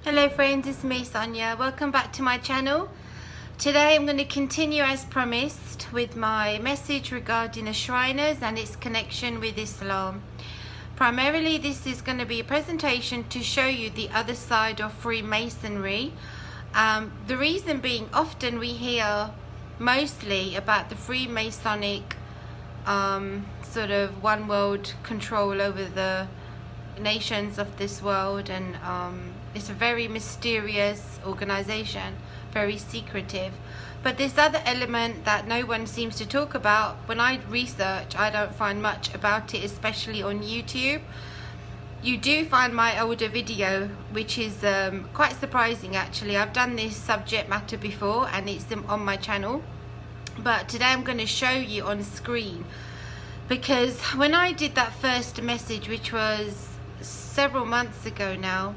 Hello friends, it's me Sonia. Welcome back to my channel. Today I'm going to continue as promised with my message regarding the Shriners and its connection with Islam. Primarily this is going to be a presentation to show you the other side of Freemasonry. The reason being, often we hear mostly about the Freemasonic sort of one world control over the nations of this world, and it's a very mysterious organization, very secretive. But this other element that no one seems to talk about, when I research, I don't find much about it, especially on YouTube. You do find my older video, which is quite surprising actually. I've done this subject matter before and it's on my channel, but today I'm going to show you on screen, because when I did that first message, which was several months ago now,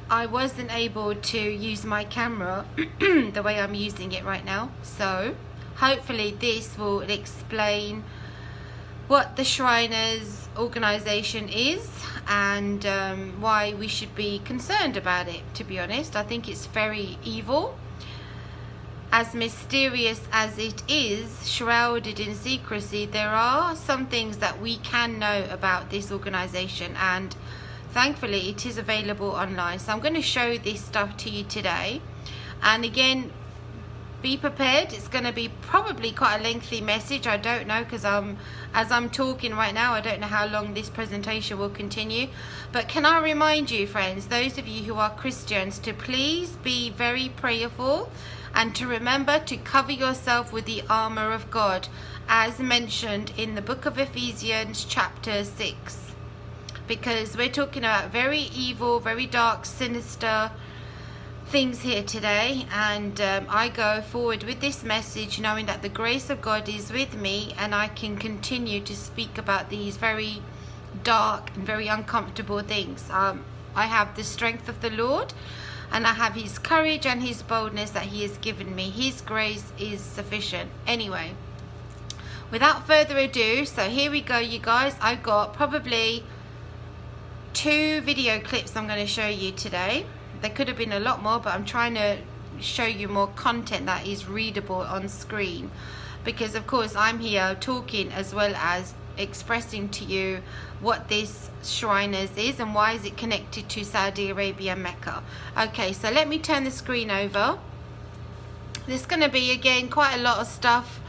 I wasn't able to use my camera the way I'm using it right now. So hopefully this will explain what the Shriners organization is and why we should be concerned about it. To be honest, I think it's very evil. As mysterious as it is, shrouded in secrecy, there are some things that we can know about this organization, and thankfully it is available online. So I'm going to show this stuff to you today, and again, be prepared. It's going to be probably quite a lengthy message. I don't know, because as I'm talking right now, I don't know how long this presentation will continue. But can I remind you, friends, those of you who are Christians, to please be very prayerful and to remember to cover yourself with the armor of God, as mentioned in the book of Ephesians chapter 6. Because we're talking about very evil, very dark, sinister things here today, and I go forward with this message knowing that the grace of God is with me, and I can continue to speak about these very dark and very uncomfortable things. I have the strength of the Lord, and I have his courage and his boldness that he has given me. His grace is sufficient. Anyway, without further ado, so here we go, you guys. I've got probably 2 video clips I'm going to show you today. There could have been a lot more, but I'm trying to show you more content that is readable on screen, because of course I'm here talking as well as expressing to you what this Shriners is and why is it connected to Saudi Arabia, Mecca. Okay, so let me turn the screen over. There's going to be again quite a lot of stuff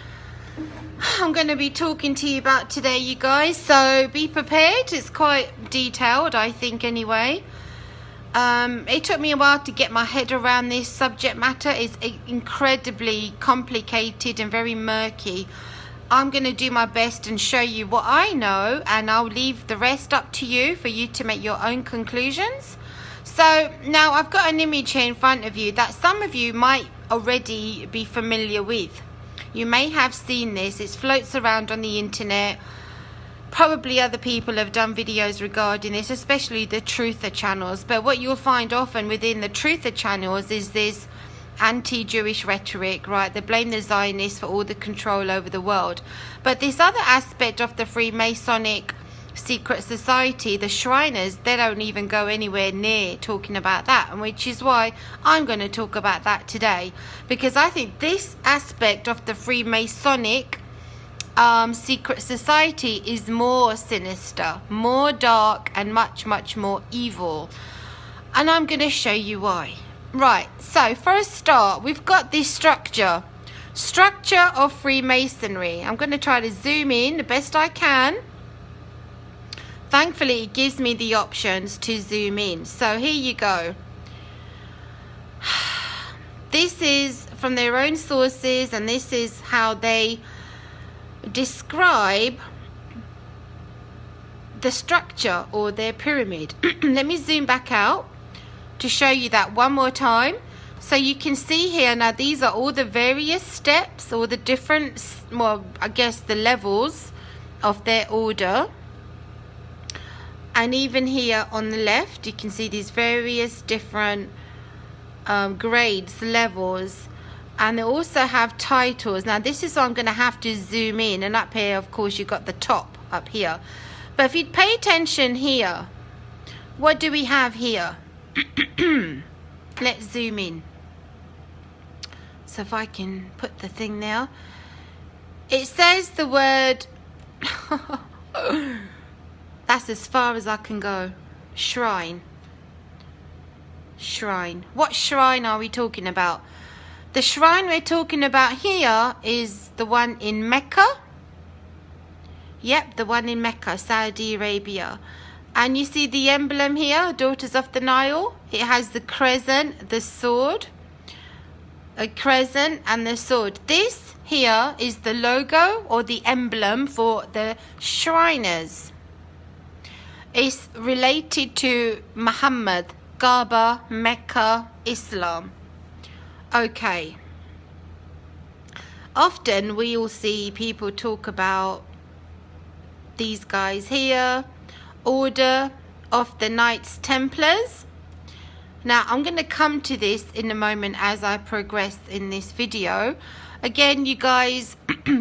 I'm going to be talking to you about today, you guys, so be prepared. It's quite detailed, I think, anyway. It took me a while to get my head around this subject matter. It's incredibly complicated and very murky. I'm going to do my best and show you what I know, and I'll leave the rest up to you for you to make your own conclusions. So now I've got an image here in front of you that some of you might already be familiar with. You may have seen this. It floats around on the internet. Probably other people have done videos regarding this, especially the truther channels. But what you'll find often within the truther channels is this anti-Jewish rhetoric, right? They blame the Zionists for all the control over the world. But this other aspect of the Freemasonic secret society, the Shriners, they don't even go anywhere near talking about that, and which is why I'm going to talk about that today, because I think this aspect of the Freemasonic secret society is more sinister, more dark, and much more evil, and I'm going to show you why. Right, so for a start, we've got this structure of Freemasonry. I'm going to try to zoom in the best I can. Thankfully, it gives me the options to zoom in. So here you go. This is from their own sources, and this is how they describe the structure or their pyramid. Let me zoom back out to show you that one more time. So you can see here now, these are all the various steps, or the different, well, I guess the levels of their order. And even here on the left, you can see these various different grades, levels, and they also have titles. Now this is where I'm going to have to zoom in, and up here, of course, you've got the top up here. But if you pay attention here, what do we have here? Let's zoom in. So if I can put the thing there. It says the word, that's as far as I can go, shrine. Shrine. What shrine are we talking about? The shrine we're talking about here is the one in Mecca. Yep, the one in Mecca, Saudi Arabia. And you see the emblem here, Daughters of the Nile. It has the crescent, the sword, a crescent and the sword. This here is the logo or the emblem for the Shriners. It's related to Muhammad, Kaaba, Mecca, Islam. Okay. Often we will see people talk about these guys here, Order of the Knights Templars. Now I'm going to come to this in a moment as I progress in this video. Again, you guys,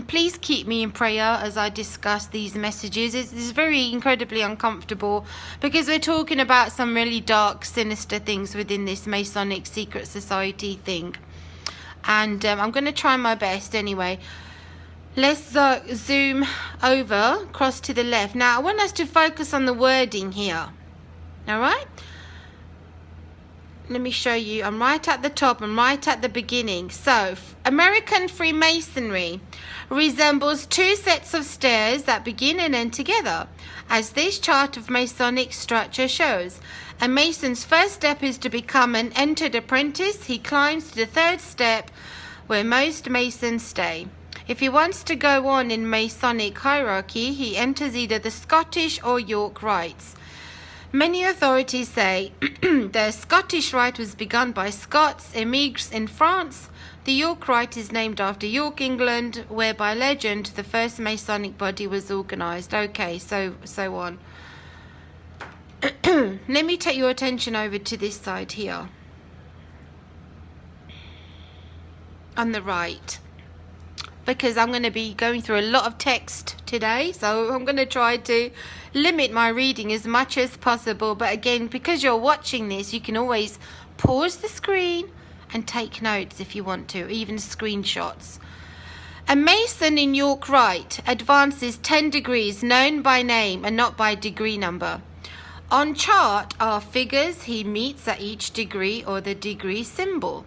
please keep me in prayer as I discuss these messages. It's very incredibly uncomfortable because we're talking about some really dark, sinister things within this Masonic secret society thing. And I'm going to try my best anyway. Let's zoom over, cross to the left. Now, I want us to focus on the wording here. All right? Let me show you. I'm right at the top. I'm right at the beginning. So, American Freemasonry resembles two sets of stairs that begin and end together. As this chart of Masonic structure shows, a Mason's first step is to become an entered apprentice. He climbs to the third step, where most Masons stay. If he wants to go on in Masonic hierarchy, he enters either the Scottish or York rites. Many authorities say the Scottish rite was begun by Scots emigres in France. The York rite is named after York, England, where by legend the first Masonic body was organised. Okay, so on. Let me take your attention over to this side here. On the right. Because I'm going to be going through a lot of text today, so I'm going to try to limit my reading as much as possible. But again, because you're watching this, you can always pause the screen and take notes if you want to, even screenshots. A Mason in York Rite advances 10 degrees, known by name and not by degree number. On chart are figures he meets at each degree or the degree symbol.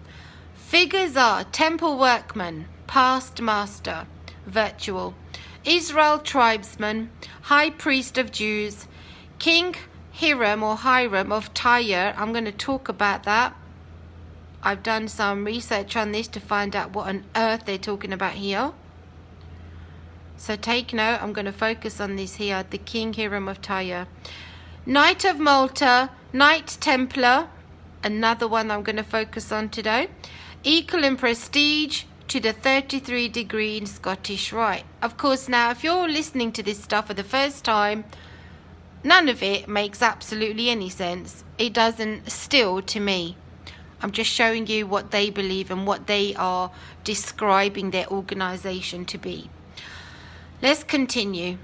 Figures are Temple Workman, Past Master, Virtual, Israel Tribesman, High Priest of Jews, King Hiram or Hiram of Tyre. I'm going to talk about that. I've done some research on this to find out what on earth they're talking about here. So take note, I'm going to focus on this here, the King Hiram of Tyre. Knight of Malta, Knight Templar, another one I'm going to focus on today. Equal in prestige to the 33 degree in Scottish Rite. Of course, now if you're listening to this stuff for the first time, none of it makes absolutely any sense. It doesn't still to me. I'm just showing you what they believe and what they are describing their organization to be. Let's continue.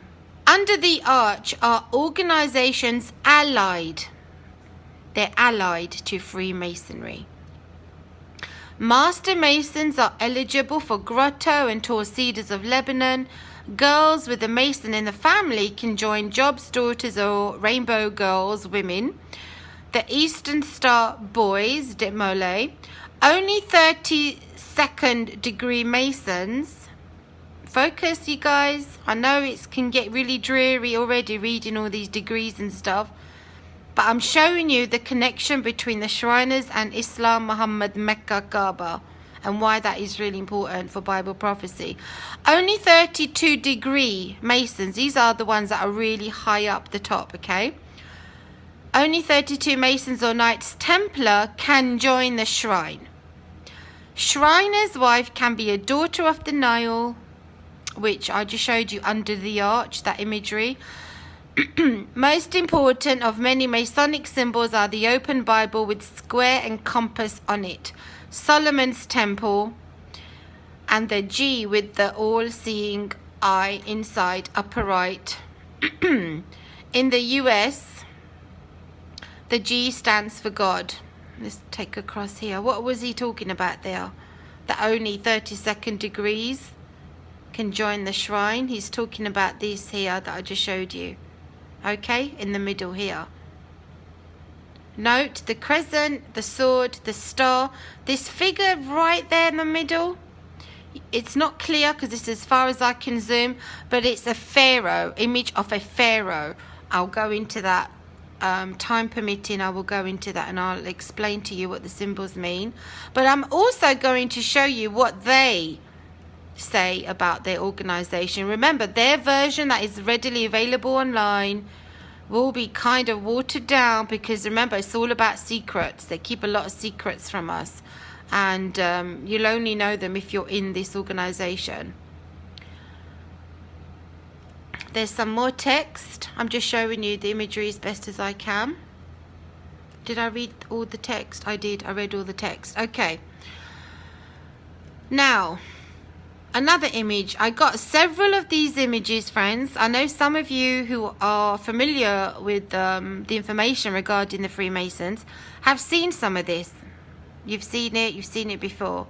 Under the arch are organizations allied. They're allied to Freemasonry. Master Masons are eligible for Grotto and Torcidas of Lebanon. Girls with a Mason in the family can join Job's Daughters or Rainbow Girls women. The Eastern Star Boys, de Mole. Only 32nd degree Masons. Focus, you guys. I know it can get really dreary already reading all these degrees and stuff. But I'm showing you the connection between the Shriners and Islam, Muhammad, Mecca, Kaaba, and why that is really important for Bible prophecy. Only 32 degree Masons, these are the ones that are really high up the top, okay? Only 32 Masons or Knights Templar can join the shrine. Shriner's wife can be a daughter of the Nile, which I just showed you under the arch, that imagery. Most important of many Masonic symbols are the open Bible with square and compass on it, Solomon's Temple, and the G with the all-seeing eye inside upper right. In the US, The G stands for God. Let's take a cross here. What was he talking about there? That only 32nd degrees can join the shrine. He's talking about this here that I just showed you. Okay, in the middle here. Note the crescent, the sword, the star. This figure right there in the middle. It's not clear because it's as far as I can zoom, but it's a pharaoh, image of a pharaoh. I'll go into that. Time permitting, I will go into that and I'll explain to you what the symbols mean. But I'm also going to show you what they say about their organization. Remember, their version that is readily available online will be kind of watered down because remember, it's all about secrets. They keep a lot of secrets from us, and you'll only know them if you're in this organization. There's some more text. I'm just showing you the imagery as best as I can. Did I read all the text? I did. I read all the text. Okay. Now, another image. I got several of these images, friends. I know some of you who are familiar with the information regarding the Freemasons have seen some of this. You've seen it before.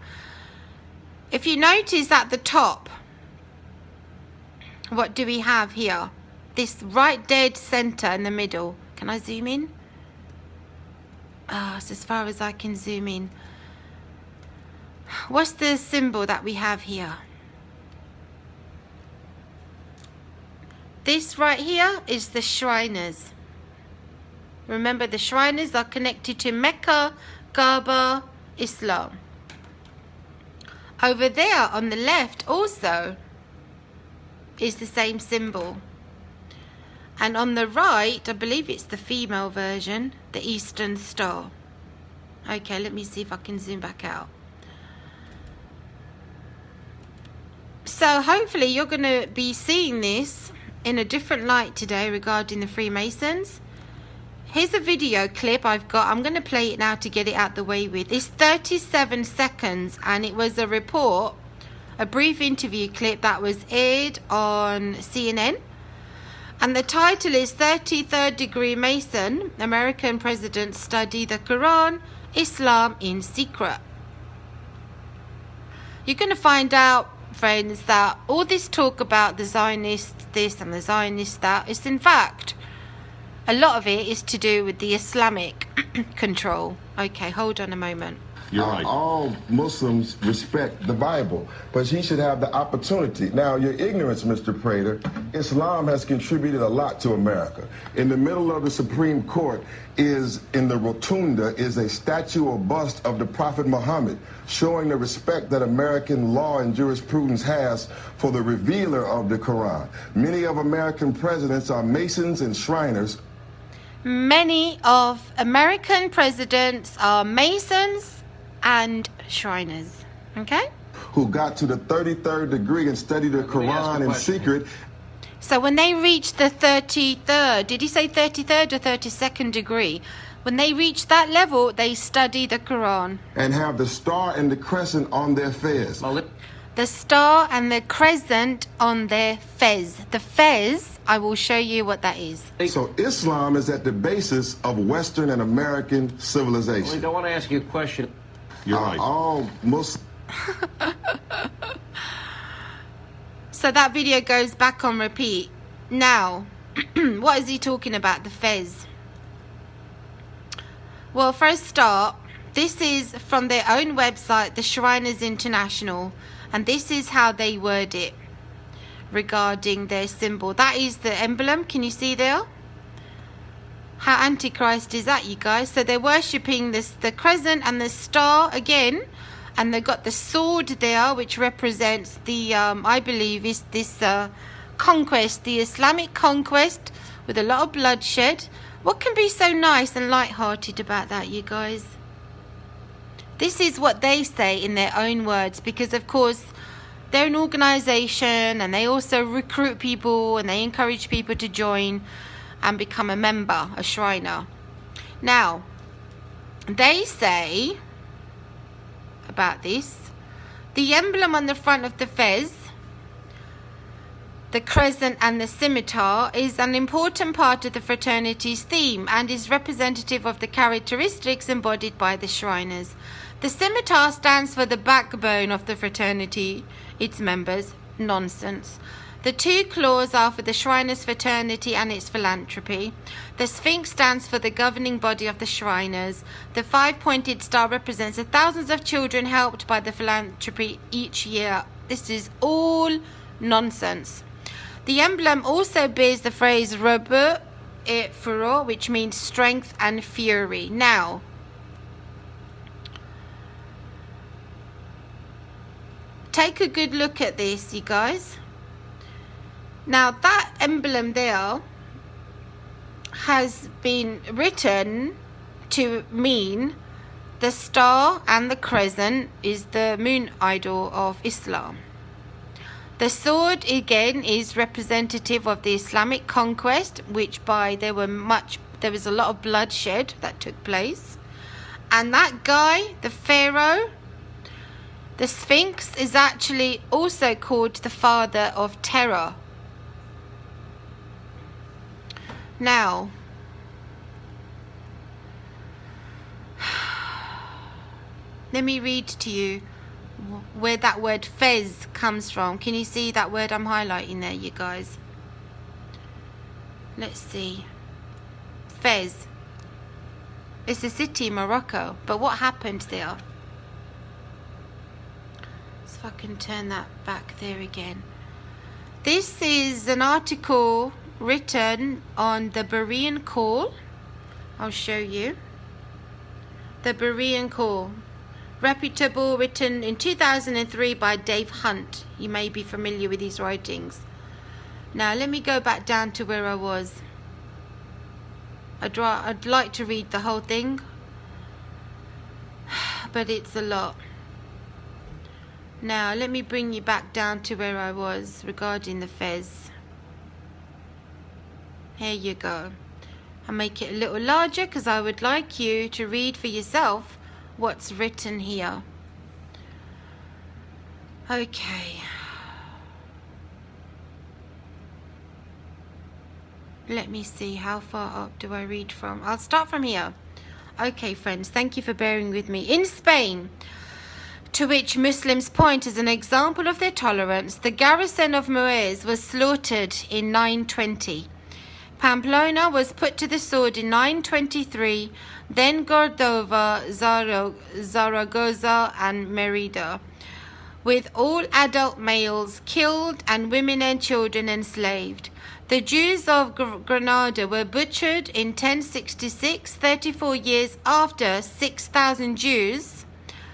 If you notice at the top, what do we have here? This right dead center in the middle. Can I zoom in? It's as far as I can zoom in. What's the symbol that we have here? This right here is the Shriners. Remember, the Shriners are connected to Mecca, Kaaba, Islam. Over there on the left also is the same symbol. And on the right, I believe it's the female version, the Eastern Star. Okay, let me see if I can zoom back out. So hopefully you're going to be seeing this in a different light today regarding the Freemasons. Here's a video clip I've got. I'm going to play it now to get it out the way with. It's 37 seconds and it was a report, a brief interview clip that was aired on CNN. And the title is 33rd Degree Mason, American Presidents Study the Quran, Islam in Secret. You're going to find out, friends, that all this talk about the Zionist this and the Zionist that is in fact, a lot of it is to do with the Islamic control. Okay, hold on a moment. You're right. All Muslims respect the Bible, but he should have the opportunity. Now, your ignorance, Mr. Prater, Islam has contributed a lot to America. In the middle of the Supreme Court is, in the rotunda, is a statue or bust of the Prophet Muhammad, showing the respect that American law and jurisprudence has for the revealer of the Quran. Many of American presidents are Masons and Shriners. Many of American presidents are Masons and Shriners, okay? Who got to the 33rd degree and studied the Quran in secret. So when they reach the 33rd, did he say 33rd or 32nd degree? When they reach that level, they study the Quran. And have the star and the crescent on their fez. The star and the crescent on their fez. The fez, I will show you what that is. So Islam is at the basis of Western and American civilization. I don't want to ask you a question. You're right. All Muslims. So that video goes back on repeat. Now, what is he talking about? The fez. Well, for a start, this is from their own website, the Shriners International, and this is how they word it regarding their symbol. That is the emblem. Can you see there? How Antichrist is that, you guys? So they're worshipping this, the crescent and the star again, and they've got the sword there, which represents the, I believe, is this conquest, the Islamic conquest, with a lot of bloodshed. What can be so nice and light-hearted about that, you guys? This is what they say in their own words, because of course they're an organization and they also recruit people and they encourage people to join and become a member, a Shriner. Now, they say about this, the emblem on the front of the fez the crescent and the scimitar is an important part of the fraternity's theme and is representative of the characteristics embodied by the Shriners. The scimitar stands for the backbone of the fraternity, its members. Nonsense. The two claws are for the Shriners' fraternity and its philanthropy. The Sphinx stands for the governing body of the Shriners. The five-pointed star represents the thousands of children helped by the philanthropy each year. This is all nonsense. The emblem also bears the phrase Rebeu et Furor, which means strength and fury. Now, take a good look at this, you guys. Now, that emblem there has been written to mean the star and the crescent is the moon idol of Islam. The sword again is representative of the Islamic conquest, which there was a lot of bloodshed that took place. And that guy, the Pharaoh, the Sphinx, is actually also called the father of terror. Now, let me read to you where that word Fez comes from. Can you see that word I'm highlighting there, you guys? Let's see. Fez. It's a city in Morocco. But what happened there? So if I can turn that back there again. This is an article written on the Berean Call. I'll show you. The Berean Call. Reputable, written in 2003 by Dave Hunt. You may be familiar with his writings. Now let me go back down to where I was. I'd like to read the whole thing, but it's a lot. Now let me bring you back down to where I was regarding the Fez. Here you go. I'll make it a little larger because I would like you to read for yourself what's written here. Okay. Let me see, how far up do I read from? I'll start from here. Okay, friends, thank you for bearing with me. In Spain, to which Muslims point as an example of their tolerance, the garrison of Muez was slaughtered in 920. Pamplona was put to the sword in 923, then Cordova, Zaragoza and Merida, with all adult males killed and women and children enslaved. The Jews of Granada were butchered in 1066, 34 years after 6,000 Jews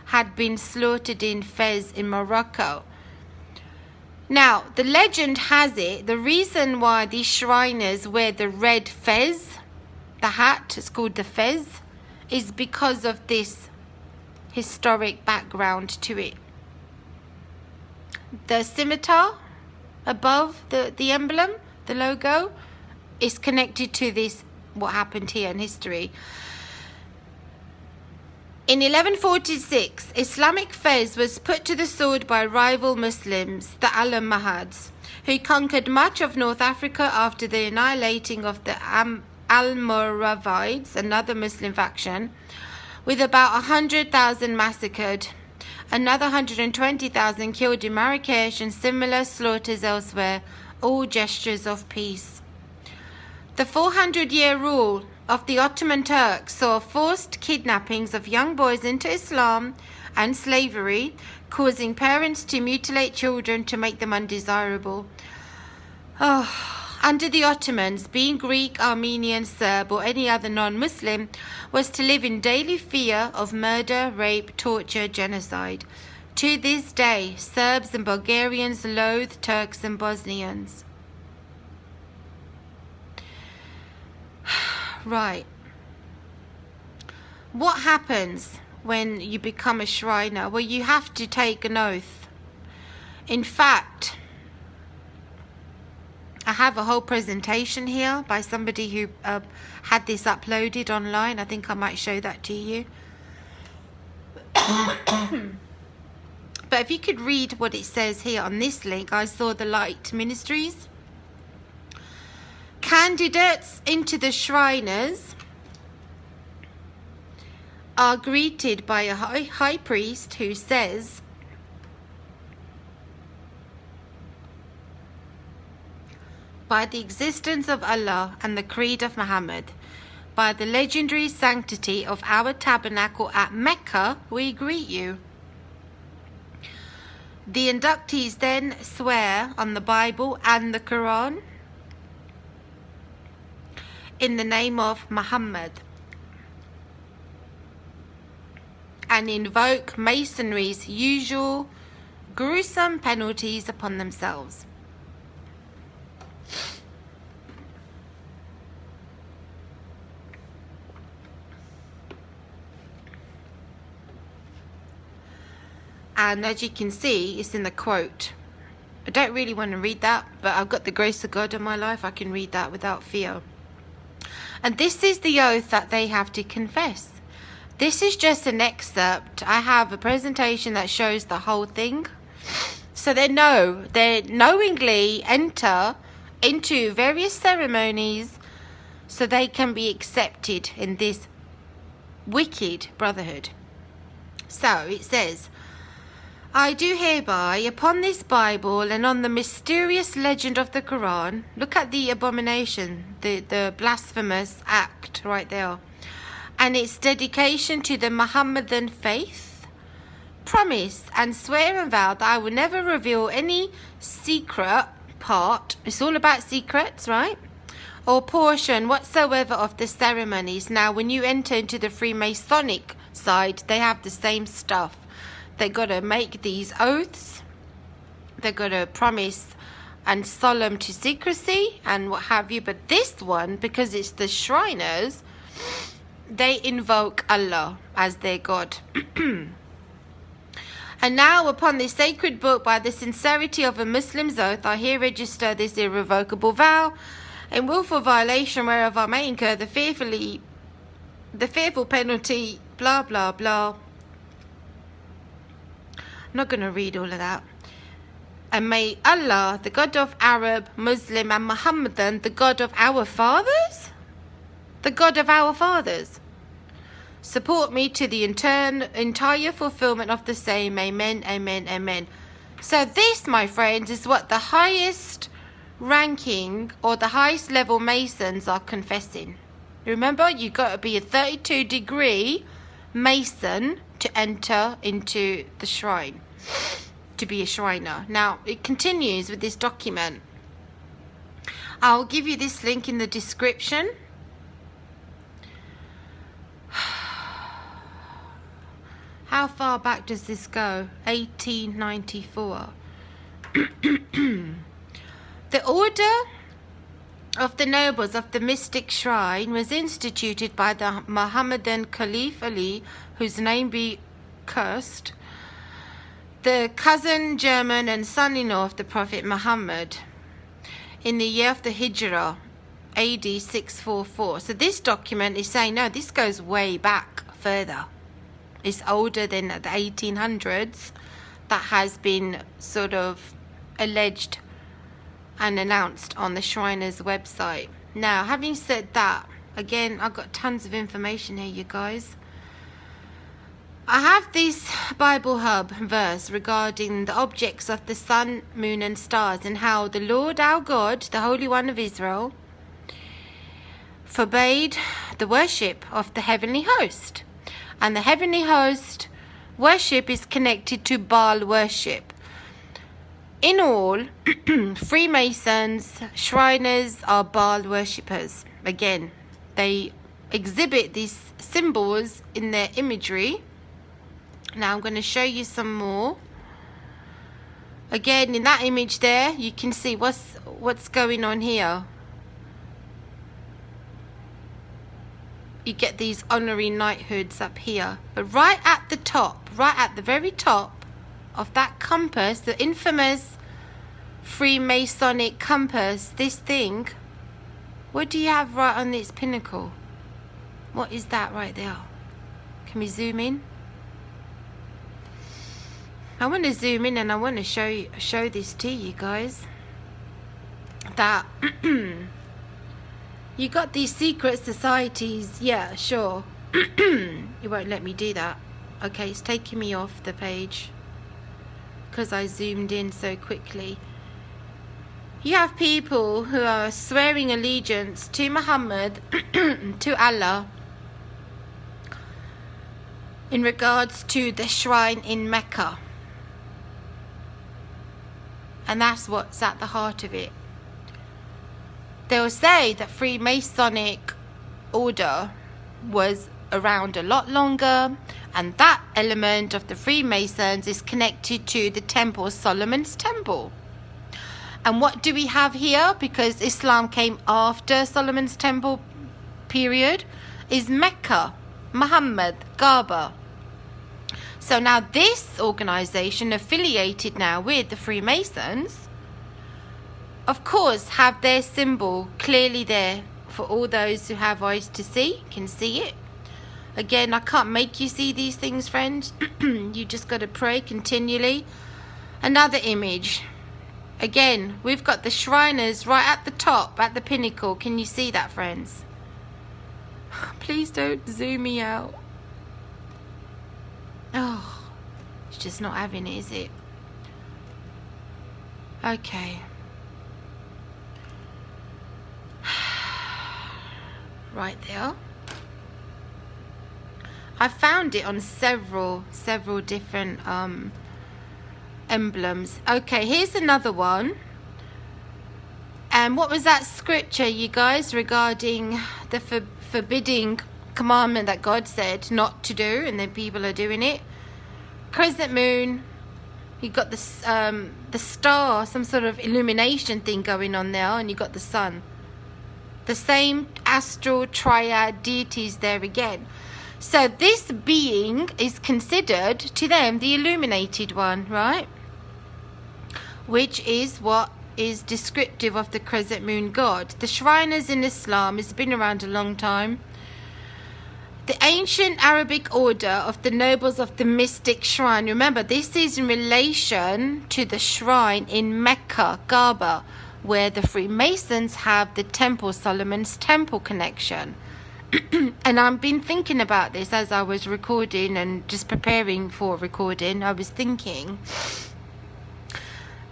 had been slaughtered in Fez in Morocco. Now, the legend has it, the reason why these Shriners wear the red fez, the hat, it's called the fez, is because of this historic background to it. The scimitar above the emblem, the logo, is connected to this, what happened here in history. In 1146, Islamic Fez was put to the sword by rival Muslims, the Almohads, who conquered much of North Africa after the annihilating of the Almoravides, another Muslim faction, with about 100,000 massacred, another 120,000 killed in Marrakesh, and similar slaughters elsewhere, all gestures of peace. The 400-year rule of the Ottoman Turks saw forced kidnappings of young boys into Islam and slavery, causing parents to mutilate children to make them undesirable. Under the Ottomans, being Greek, Armenian, Serb or any other non-Muslim was to live in daily fear of murder, rape, torture, genocide. To this day, Serbs and Bulgarians loathe Turks and Bosnians. Right. What happens when you become a Shriner? Well, you have to take an oath. In fact, I have a whole presentation here by somebody who had this uploaded online. I think I might show that to you. But if you could read what it says here on this link, I saw the Light Ministries. Candidates into the Shriners are greeted by a high priest who says, by the existence of Allah and the creed of Muhammad, by the legendary sanctity of our tabernacle at Mecca, we greet you. The inductees then swear on the Bible and the Quran in the name of Muhammad and invoke Masonry's usual gruesome penalties upon themselves. And as you can see, it's in the quote. I don't really want to read that, but I've got the grace of God in my life. I can read that without fear. And this is the oath that they have to confess. This is just an excerpt. I have a presentation that shows the whole thing. So they knowingly enter into various ceremonies so they can be accepted in this wicked brotherhood. So it says, I do hereby, upon this Bible and on the mysterious legend of the Quran, look at the abomination, the blasphemous act right there, and its dedication to the Muhammadan faith, promise and swear and vow that I will never reveal any secret part, it's all about secrets, right, or portion whatsoever of the ceremonies. Now, when you enter into the Freemasonic side, they have the same stuff. They got to make these oaths. They got to promise and solemn to secrecy and what have you. But this one, because it's the Shriners, they invoke Allah as their God. And now, upon this sacred book, by the sincerity of a Muslim's oath, I here register this irrevocable vow, in willful violation whereof I may incur the fearful penalty, blah blah blah. I'm not going to read all of that. And may Allah, the God of Arab, Muslim and Muhammadan, the God of our fathers, support me to the entire fulfillment of the same. Amen, amen, amen. So this, my friends, is what the highest ranking or the highest level Masons are confessing. Remember, you got to be a 32-degree Mason to enter into the shrine, to be a Shriner. Now, it continues with this document. I'll give you this link in the description. How far back does this go? 1894. The Order of the Nobles of the Mystic Shrine was instituted by the Muhammadan Caliph Ali, whose name be cursed, the cousin, German and son-in-law of the Prophet Muhammad, in the year of the Hijrah, AD 644. So this document is saying, no, this goes way back further. It's older than the 1800s. That has been sort of alleged and announced on the Shriners website. Now, having said that, again, I've got tons of information here, you guys. I have this Bible Hub verse regarding the objects of the sun, moon and stars, and how the Lord our God, the Holy One of Israel, forbade the worship of the heavenly host. And the heavenly host worship is connected to Baal worship. In all, Freemasons, Shriners are Baal worshippers. Again, they exhibit these symbols in their imagery. Now I'm going to show you some more. Again, in that image there, you can see what's going on here. You get these honorary knighthoods up here. But right at the top, right at the very top of that compass, the infamous Freemasonic compass, this thing, what do you have right on its pinnacle? What is that right there? Can we zoom in? I want to zoom in and I want to show this to you guys. That You got these secret societies. Yeah, sure. You won't let me do that. Okay, it's taking me off the page because I zoomed in so quickly. You have people who are swearing allegiance to Muhammad, to Allah, in regards to the shrine in Mecca. And that's what's at the heart of it. They'll say that Freemasonic order was around a lot longer, and that element of the Freemasons is connected to the temple, Solomon's temple. And what do we have here? Because Islam came after Solomon's temple period, is Mecca, Muhammad, Kaaba. So now this organization, affiliated now with the Freemasons, of course have their symbol clearly there for all those who have eyes to see, can see it. Again, I can't make you see these things, friends. You just got to pray continually. Another image. Again, we've got the Shriners right at the top, at the pinnacle. Can you see that, friends? Please don't zoom me out. Oh, it's just not having it, is it? Okay. Right there. I found it on several different emblems. Okay, here's another one. And what was that scripture, you guys, regarding the forbidding commandment that God said not to do, and then people are doing it? Crescent moon. You got the star, some sort of illumination thing going on there, and you got the sun. The same astral triad deities there again. So this being is considered to them the illuminated one, right? Which is what is descriptive of the crescent moon god. The Shriners in Islam has been around a long time. The ancient Arabic order of the nobles of the mystic shrine. Remember, this is in relation to the shrine in Mecca, Kaaba, where the Freemasons have the temple, Solomon's temple connection. And I've been thinking about this as I was recording and just preparing for recording. I was thinking,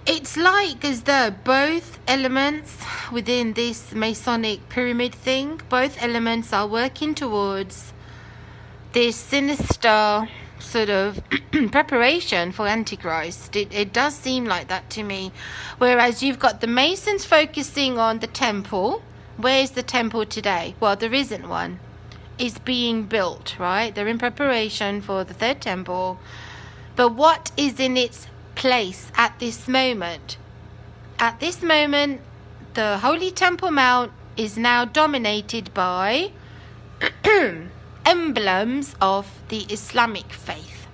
it's like as though both elements within this Masonic pyramid thing, both elements are working towards this sinister sort of preparation for Antichrist. It does seem like that to me. Whereas you've got the Masons focusing on the temple. Where's the temple today? Well, there isn't one. It's being built, right? They're in preparation for the third temple. But what is in its place at this moment? At this moment, the Holy Temple Mount is now dominated by emblems of the Islamic faith.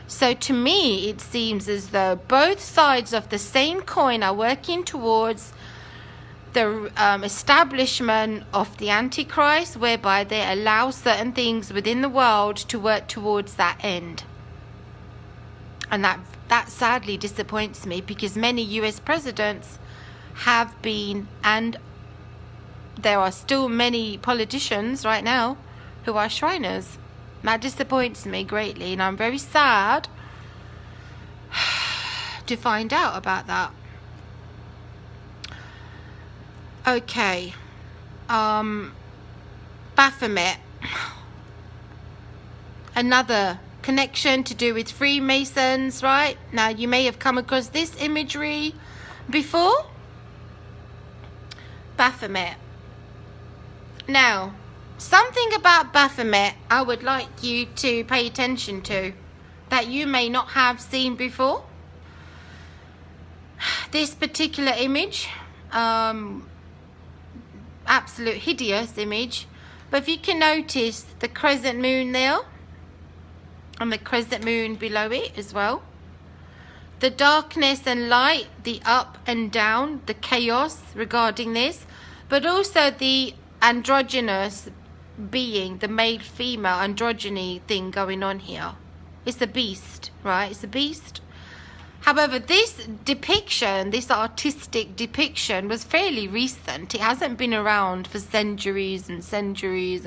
So to me, it seems as though both sides of the same coin are working towards the establishment of the Antichrist, whereby they allow certain things within the world to work towards that end. And that sadly disappoints me, because many US presidents have been, and there are still many politicians right now who are Shriners. That disappoints me greatly, and I'm very sad to find out about that. Okay, Baphomet, another connection to do with Freemasons, right? Now you may have come across this imagery before. Baphomet. Now, something about Baphomet I would like you to pay attention to that you may not have seen before. This particular image, absolute hideous image, but if you can notice the crescent moon there and the crescent moon below it as well, the darkness and light, the up and down, the chaos regarding this, but also the androgynous being, the male female androgyny thing going on here. It's a beast, right? It's a beast. However, this depiction, this artistic depiction, was fairly recent. It hasn't been around for centuries and centuries,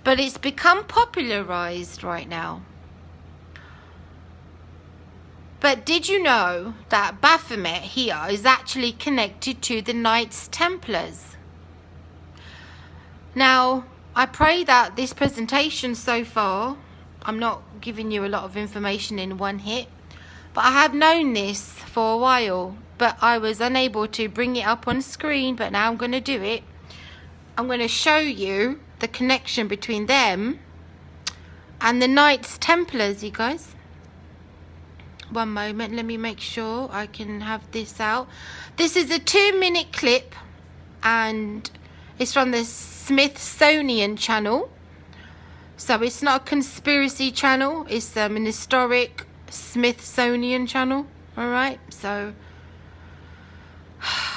but it's become popularized right now. But did you know that Baphomet here is actually connected to the Knights Templars? Now, I pray that this presentation so far, I'm not giving you a lot of information in one hit, but I have known this for a while, but I was unable to bring it up on screen, but now I'm going to do it. I'm going to show you the connection between them and the Knights Templars, you guys. One moment, let me make sure I can have this out. This is a 2-minute clip, and it's from the Smithsonian channel. So it's not a conspiracy channel, it's an historic Smithsonian channel. Alright, so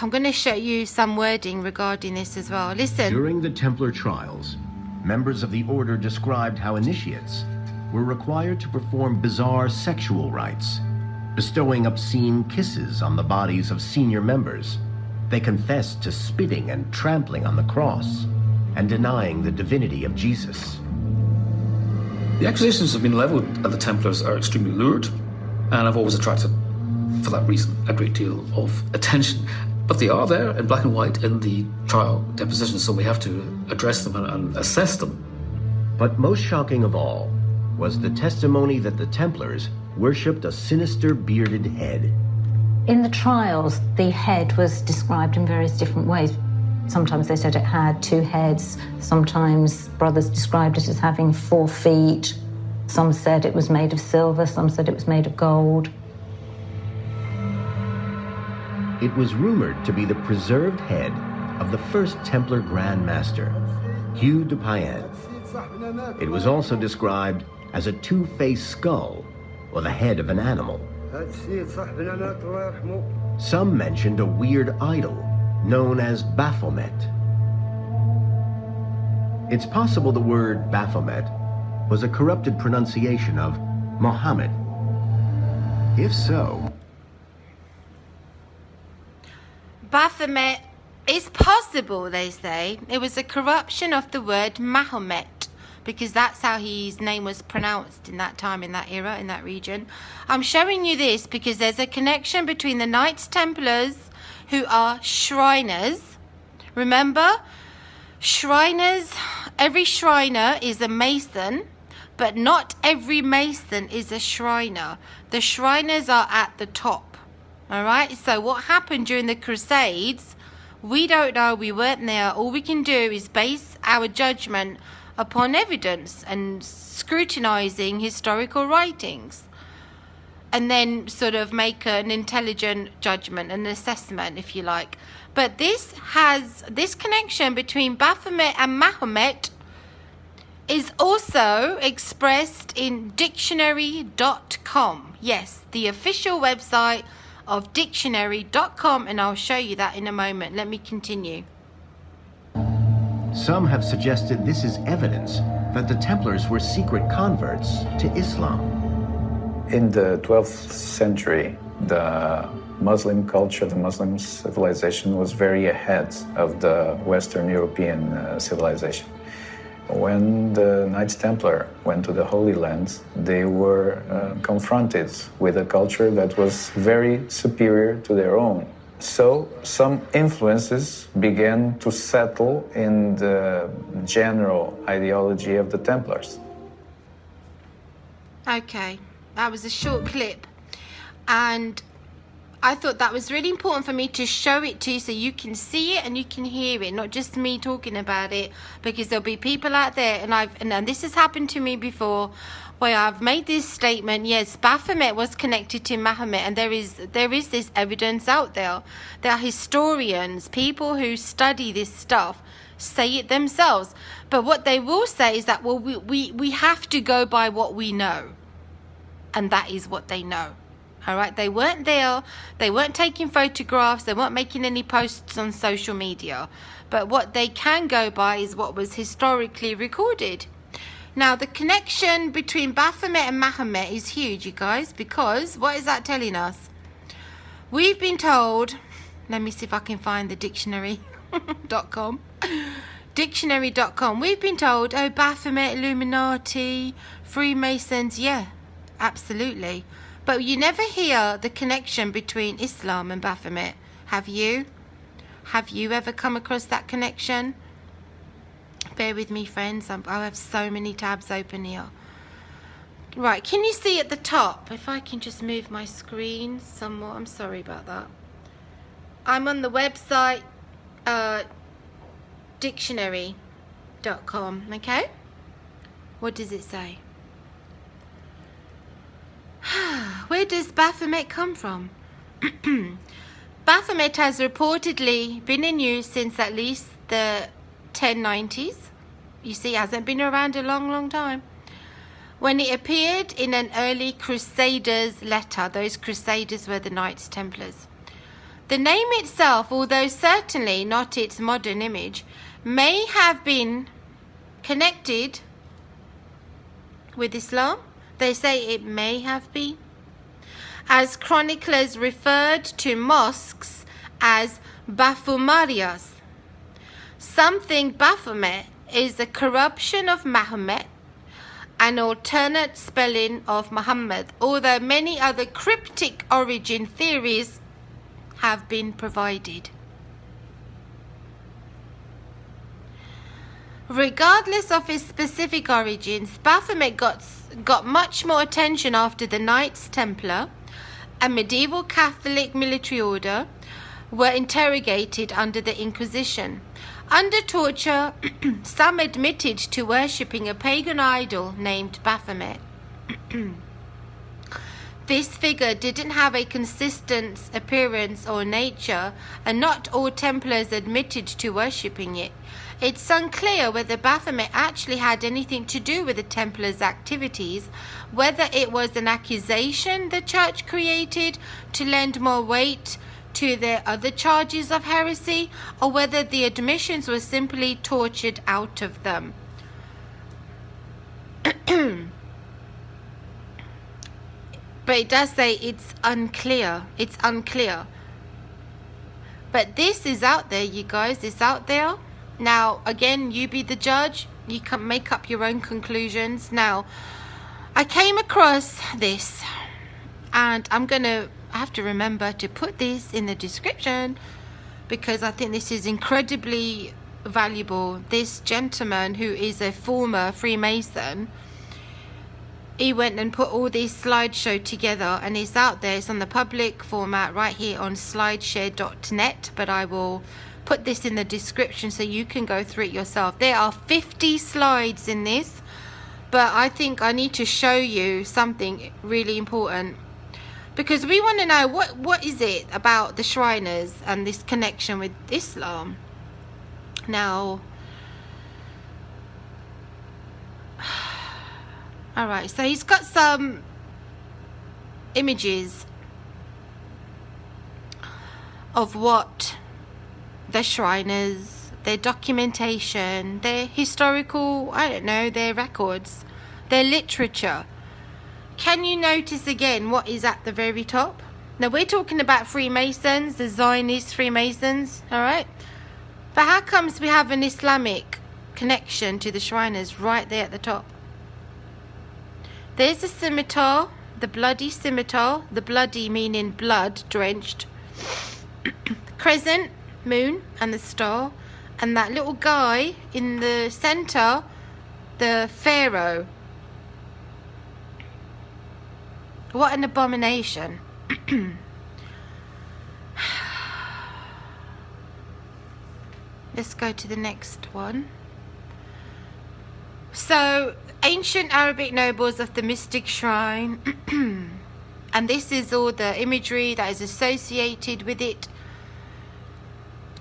I'm going to show you some wording regarding this as well. Listen. During the Templar trials, members of the order described how initiates were required to perform bizarre sexual rites, bestowing obscene kisses on the bodies of senior members. They confessed to spitting and trampling on the cross and denying the divinity of Jesus. The accusations have been leveled at the Templars are extremely lurid, and have always attracted, for that reason, a great deal of attention. But they are there in black and white in the trial depositions, so we have to address them and assess them. But most shocking of all was the testimony that the Templars worshipped a sinister bearded head. In the trials, the head was described in various different ways. Sometimes they said it had 2 heads. Sometimes brothers described it as having 4 feet. Some said it was made of silver. Some said it was made of gold. It was rumored to be the preserved head of the first Templar Grand Master, Hugh de Payens. It was also described as a 2-faced skull or the head of an animal. Some mentioned a weird idol known as Baphomet. It's possible the word Baphomet was a corrupted pronunciation of Mohammed. If so, Baphomet is possible, they say. It was a corruption of the word Mahomet, because that's how his name was pronounced in that time, in that era, in that region. I'm showing you this because there's a connection between the Knights Templars, who are Shriners. Remember, Shriners, every Shriner is a Mason, but not every Mason is a Shriner. The Shriners are at the top. Alright, so what happened during the Crusades, we don't know, we weren't there. All we can do is base our judgment upon evidence and scrutinizing historical writings, and then sort of make an intelligent judgment, an assessment, if you like. But this connection between Baphomet and Mahomet is also expressed in dictionary.com. Yes, the official website of dictionary.com, and I'll show you that in a moment. Let me continue. some have suggested this is evidence that the Templars were secret converts to Islam. In the 12th century, the Muslim culture, the Muslim civilization was very ahead of the Western European civilization. When the Knights Templar went to the Holy Land, they were confronted with a culture that was very superior to their own. So some influences began to settle in the general ideology of the Templars. Okay, that was a short clip, and I thought that was really important for me to show it to you so you can see it and you can hear it, not just me talking about it, because there'll be people out there, and this has happened to me before, where I've made this statement. Yes, Baphomet was connected to Mahomet, and there is this evidence out there. There are historians, people who study this stuff, say it themselves. But what they will say is that, well, we have to go by what we know, and that is what they know. All right, they weren't there, they weren't taking photographs, they weren't making any posts on social media, but what they can go by is what was historically recorded. Now, the connection between Baphomet and Mahomet is huge, you guys, because what is that telling us? We've been told, let me see if I can find the dictionary.com. Dictionary.com. We've been told, oh, Baphomet, Illuminati, Freemasons, yeah, absolutely. But you never hear the connection between Islam and Baphomet. Have you? Have you ever come across that connection? Bear with me, friends. I have so many tabs open here. Right, can you see at the top? If I can just move my screen some more. I'm sorry about that. I'm on the website dictionary.com, okay? What does it say? Where does Baphomet come from? Baphomet has reportedly been in use since at least the 1090s. You see, it hasn't been around a long time. When it appeared in an early Crusaders letter, those Crusaders were the Knights Templars. The name itself, although certainly not its modern image, may have been connected with Islam. They say it may have been, as chroniclers referred to mosques as Baphomarias. Something Baphomet is a corruption of Mahomet, an alternate spelling of Muhammad, although many other cryptic origin theories have been provided. Regardless of its specific origins, Baphomet got much more attention after the Knights Templar, a medieval Catholic military order, were interrogated under the Inquisition. Under torture, some admitted to worshipping a pagan idol named Baphomet. This figure didn't have a consistent appearance or nature, and not all Templars admitted to worshipping it. It's unclear whether Baphomet actually had anything to do with the Templars' activities, whether it was an accusation the Church created to lend more weight to their other charges of heresy, or whether the admissions were simply tortured out of them. But it does say it's unclear. It's unclear. But this is out there, you guys. It's out there. Now, again, you be the judge. You can make up your own conclusions. Now, I came across this, and I have to remember to put this in the description because I think this is incredibly valuable. This gentleman, who is a former Freemason, he went and put all these slideshow together, and it's out there. It's on the public format right here on slideshare.net, but I will put this in the description so you can go through it yourself. There are 50 slides in this, but I think I need to show you something really important, because we want to know what is it about the Shriners and this connection with Islam. Now, all right, so he's got some images of what the Shriners, their documentation, their historical, I don't know, their records, their literature. Can you notice again what is at the very top? Now, we're talking about Freemasons, the Zionist Freemasons, all right? But how comes we have an Islamic connection to the Shriners right there at the top? There's a scimitar, the bloody scimitar, the bloody meaning blood drenched, crescent, moon, and the star, and that little guy in the center, the pharaoh. What an abomination. Let's go to the next one. So, ancient Arabic nobles of the mystic shrine, and this is all the imagery that is associated with it.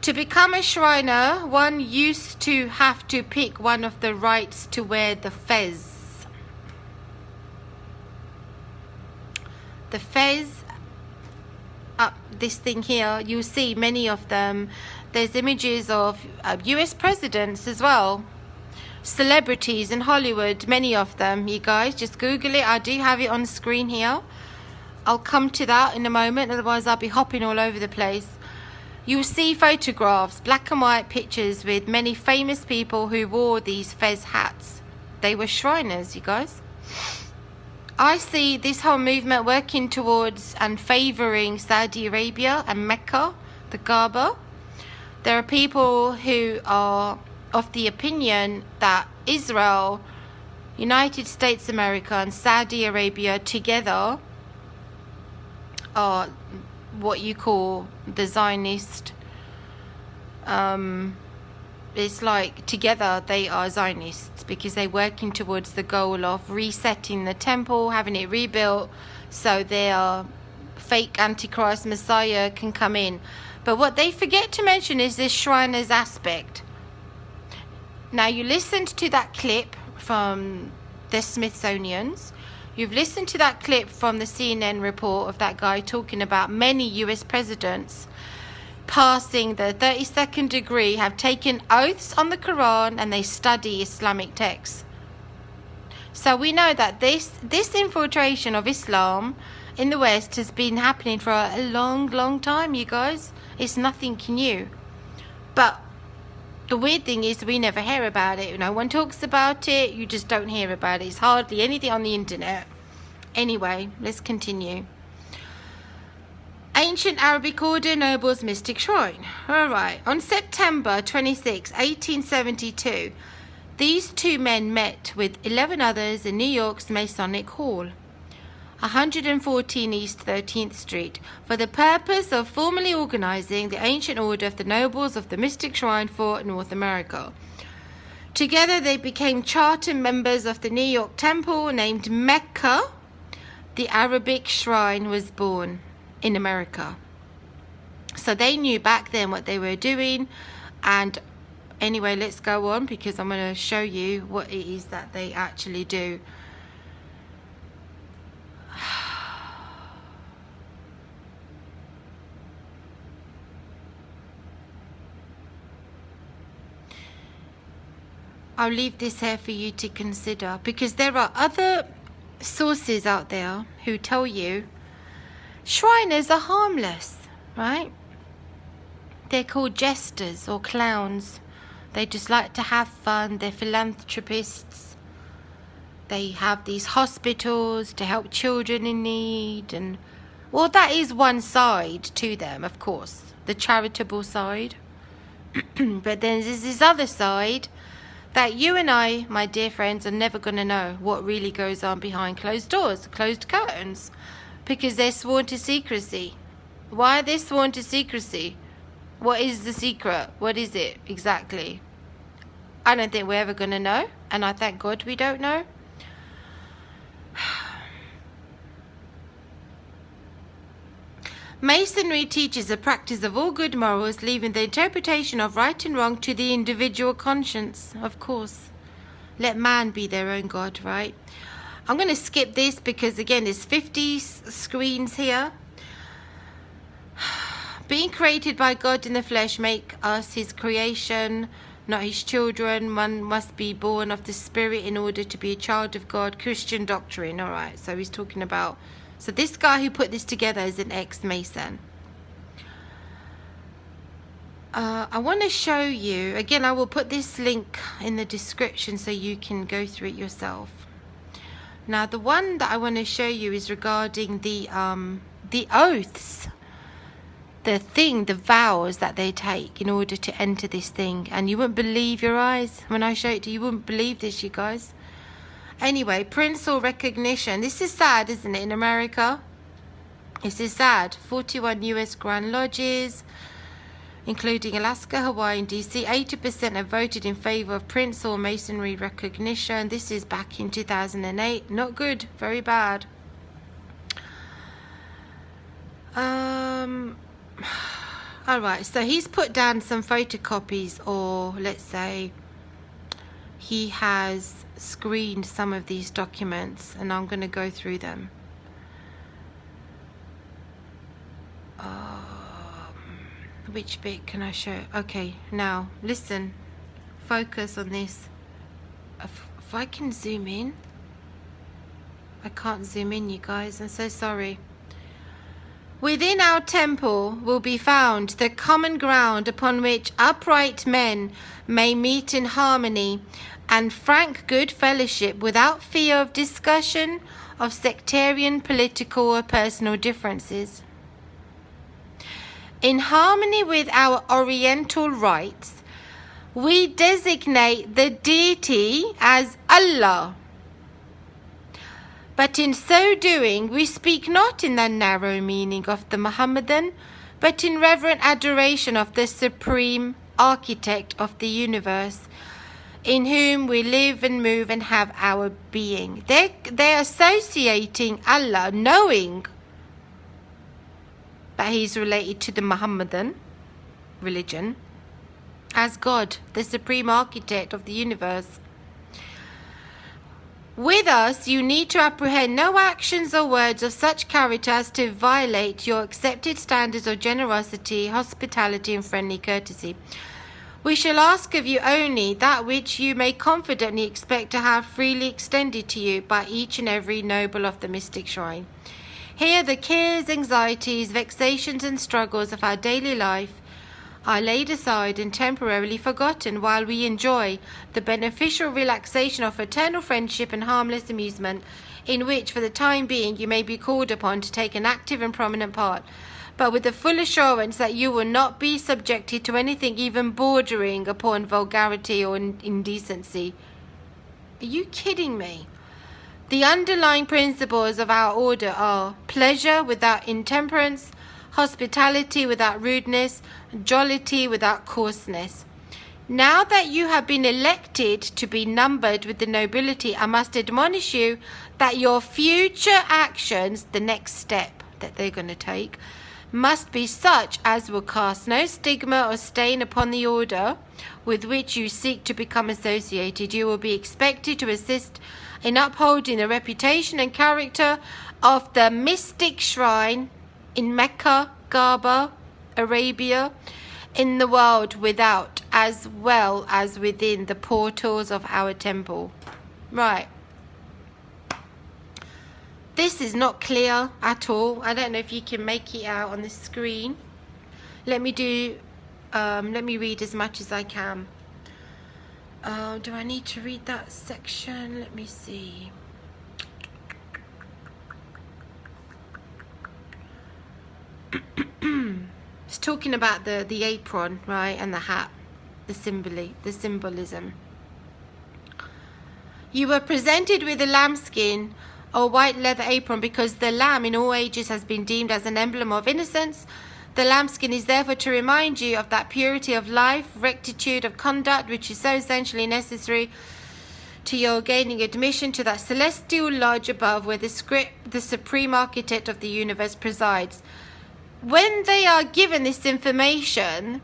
To become a Shriner, one used to have to pick one of the rites to wear the fez. The fez, up this thing here, you'll see many of them. There's images of US presidents as well, celebrities in Hollywood, many of them. You guys just Google it. I do have it on screen here. I'll come to that in a moment, otherwise I'll be hopping all over the place. You'll see photographs, black and white pictures with many famous people who wore these fez hats. They were Shriners, you guys. I see this whole movement working towards and favouring Saudi Arabia and Mecca, the Kaaba. There are people who are of the opinion that Israel, United States of America and Saudi Arabia together are what you call the Zionist. It's like together they are Zionists because they're working towards the goal of resetting the temple, having it rebuilt so their fake Antichrist Messiah can come in. But what they forget to mention is this Shriners aspect. Now, you listened to that clip from the Smithsonians. You've listened to that clip from the CNN report of that guy talking about many US presidents passing the 32nd degree have taken oaths on the Quran and they study Islamic texts. So we know that this infiltration of Islam in the West has been happening for a long time, you guys. It's nothing new. But the weird thing is we never hear about it. No one talks about it. You just don't hear about it. It's hardly anything on the internet. Anyway, let's continue. Ancient Arabic Order Nobles Mystic Shrine. Alright, on September 26, 1872, these two men met with 11 others in New York's Masonic Hall, 114 East 13th Street, for the purpose of formally organizing the ancient order of the Nobles of the Mystic Shrine for North America. Together they became charter members of the New York Temple named Mecca. The Arabic shrine was born in America. So they knew back then what they were doing. And anyway, let's go on because I'm going to show you what it is that they actually do. I'll leave this here for you to consider because there are other sources out there who tell you Shriners are harmless, right? They're called jesters or clowns. They just like to have fun. They're philanthropists. They have these hospitals to help children in need. And well, that is one side to them, of course, the charitable side. But then there's this other side that you and I, my dear friends, are never going to know what really goes on behind closed doors, closed curtains. Because they're sworn to secrecy. Why are they sworn to secrecy? What is the secret? What is it exactly? I don't think we're ever going to know. And I thank God we don't know. Masonry teaches the practice of all good morals, leaving the interpretation of right and wrong to the individual conscience. Of course. Let man be their own God, right? I'm going to skip this because, again, there's 50 screens here. Being created by God in the flesh make us his creation, not his children. One must be born of the Spirit in order to be a child of God. Christian doctrine. All right, so he's talking about... So this guy who put this together is an ex-Mason. I want to show you... Again, I will put this link in the description so you can go through it yourself. Now, the one that I want to show you is regarding the oaths, the vows that they take in order to enter this thing. And you wouldn't believe your eyes when I show it to you. You wouldn't believe this, you guys. Anyway, Prince-Hall recognition. This is sad, isn't it, in America? This is sad. 41 US Grand Lodges, including Alaska, Hawaii, and DC. 80% have voted in favor of Prince-Hall Masonry recognition. This is back in 2008. Not good. Very bad. Alright, so he's put down some photocopies, or let's say he has screened some of these documents, and I'm going to go through them. Which bit can I show? Okay, now listen, focus on this. If I can zoom in. I can't zoom in, you guys, I'm so sorry. Within our temple will be found the common ground upon which upright men may meet in harmony and frank good fellowship without fear of discussion of sectarian, political or personal differences. In harmony with our Oriental rites, we designate the deity as Allah. But in so doing, we speak not in the narrow meaning of the Muhammadan, but in reverent adoration of the supreme architect of the universe, in whom we live and move and have our being. They're associating Allah, knowing that he's related to the Muhammadan religion, as God, the supreme architect of the universe. With us, you need to apprehend no actions or words of such character as to violate your accepted standards of generosity, hospitality, and friendly courtesy. We shall ask of you only that which you may confidently expect to have freely extended to you by each and every noble of the mystic shrine. Here the cares, anxieties, vexations, and struggles of our daily life are laid aside and temporarily forgotten while we enjoy the beneficial relaxation of eternal friendship and harmless amusement, in which for the time being you may be called upon to take an active and prominent part, but with the full assurance that you will not be subjected to anything even bordering upon vulgarity or indecency. Are you kidding me? The underlying principles of our order are pleasure without intemperance, hospitality without rudeness, jollity without coarseness. Now that you have been elected to be numbered with the nobility, I must admonish you that your future actions, the next step that they're going to take, must be such as will cast no stigma or stain upon the order with which you seek to become associated. You will be expected to assist in upholding the reputation and character of the mystic shrine in Mecca, Kaaba, Arabia, in the world without, as well as within the portals of our temple. Right. This is not clear at all. I don't know if you can make it out on the screen. Let me read as much as I can. Do I need to read that section? Let me see. It's talking about the apron, right, and the hat, the symbolism. You were presented with a lambskin or white leather apron because the lamb in all ages has been deemed as an emblem of innocence. The lambskin is therefore to remind you of that purity of life, rectitude of conduct, which is so essentially necessary to your gaining admission to that celestial lodge above where the supreme architect of the universe presides. When they are given this information,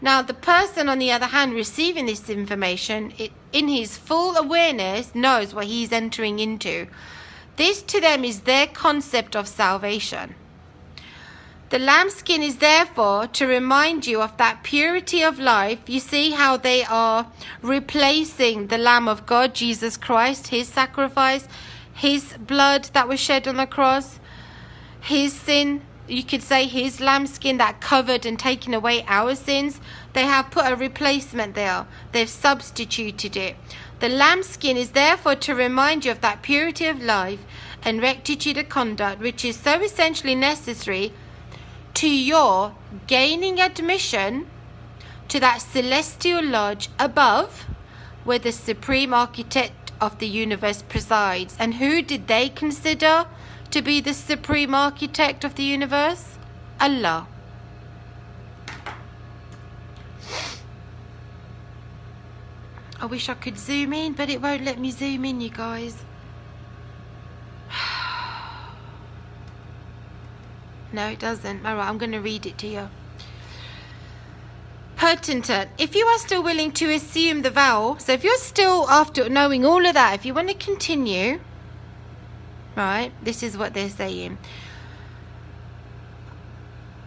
now the person on the other hand receiving this information, in his full awareness, knows what he's entering into. This to them is their concept of salvation. The lambskin is therefore to remind you of that purity of life. You see how they are replacing the Lamb of God, Jesus Christ, his sacrifice, his blood that was shed on the cross, his sin, you could say his lambskin that covered and taken away our sins. They have put a replacement there. They've substituted it. The lambskin is therefore to remind you of that purity of life and rectitude of conduct, which is so essentially necessary to your gaining admission to that celestial lodge above where the supreme architect of the universe presides. And who did they consider to be the supreme architect of the universe? Allah. I wish I could zoom in, but it won't let me zoom in, you guys. No, it doesn't. All right, I'm going to read it to you. Pertinent. If you are still willing to assume the vow, so if you're still, after knowing all of that, if you want to continue, right, this is what they're saying.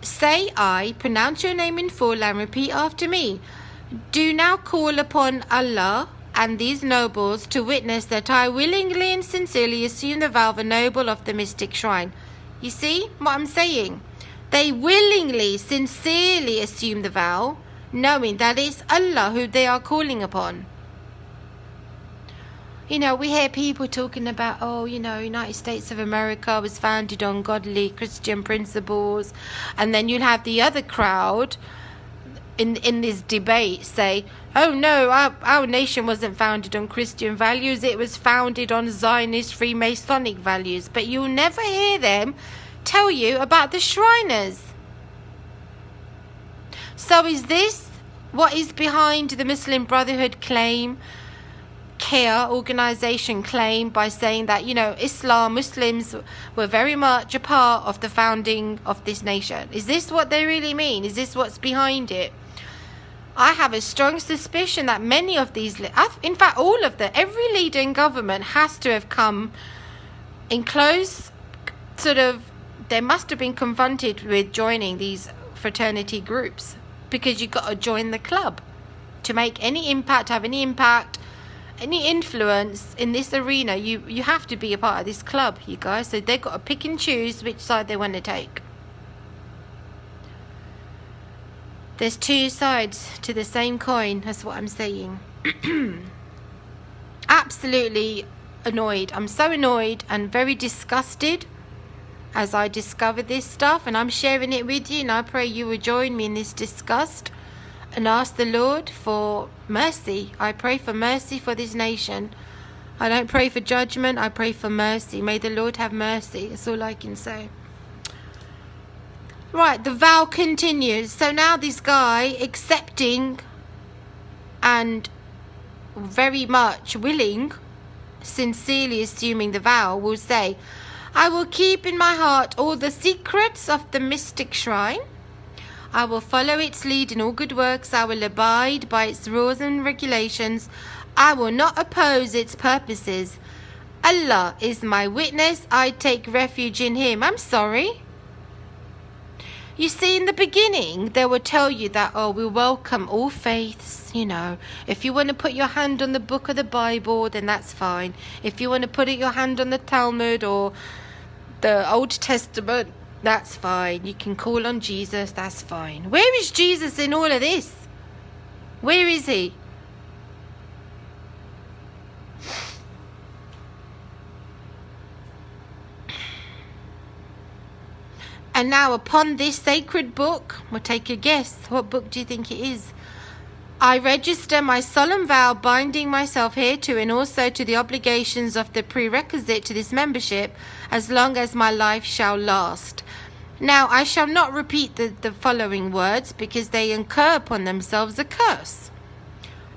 Say I, pronounce your name in full and repeat after me. Do now call upon Allah and these nobles to witness that I willingly and sincerely assume the vow of a noble of the mystic shrine. You see what I'm saying? They willingly, sincerely assume the vow, knowing that it's Allah who they are calling upon. You know, we hear people talking about, oh, you know, United States of America was founded on godly Christian principles. And then you'll have the other crowd in this debate say, oh no, our nation wasn't founded on Christian values. It was founded on Zionist Freemasonic values. But you'll never hear them tell you about the Shriners. So is this what is behind the Muslim Brotherhood claim, CARE organization claim, by saying that, you know, Muslims were very much a part of the founding of this nation? Is this what they really mean? Is this what's behind it? I have a strong suspicion that many of these, in fact all of them, every leader in government has to have come in close sort of, they must have been confronted with joining these fraternity groups, because you've got to join the club to make any impact, have any impact, any influence in this arena. You have to be a part of this club, you guys. So they've got to pick and choose which side they want to take. There's two sides to the same coin, that's what I'm saying. Absolutely annoyed. I'm so annoyed and very disgusted as I discover this stuff, and I'm sharing it with you, and I pray you will join me in this disgust and ask the Lord for mercy. I pray for mercy for this nation. I don't pray for judgment, I pray for mercy. May the Lord have mercy. That's all I can say. Right, the vow continues. So now this guy, accepting and very much willing, sincerely assuming the vow, will say, I will keep in my heart all the secrets of the mystic shrine. I will follow its lead in all good works. I will abide by its rules and regulations. I will not oppose its purposes. Allah is my witness. I take refuge in him. I'm sorry. You see, in the beginning, they will tell you that, oh, we welcome all faiths, you know. If you want to put your hand on the book of the Bible, then that's fine. If you want to put your hand on the Talmud or the Old Testament, that's fine. You can call on Jesus, that's fine. Where is Jesus in all of this? Where is he? And now upon this sacred book, we'll take a guess. What book do you think it is? I register my solemn vow binding myself hereto, and also to the obligations of the prerequisite to this membership, as long as my life shall last. Now, I shall not repeat the following words, because they incur upon themselves a curse.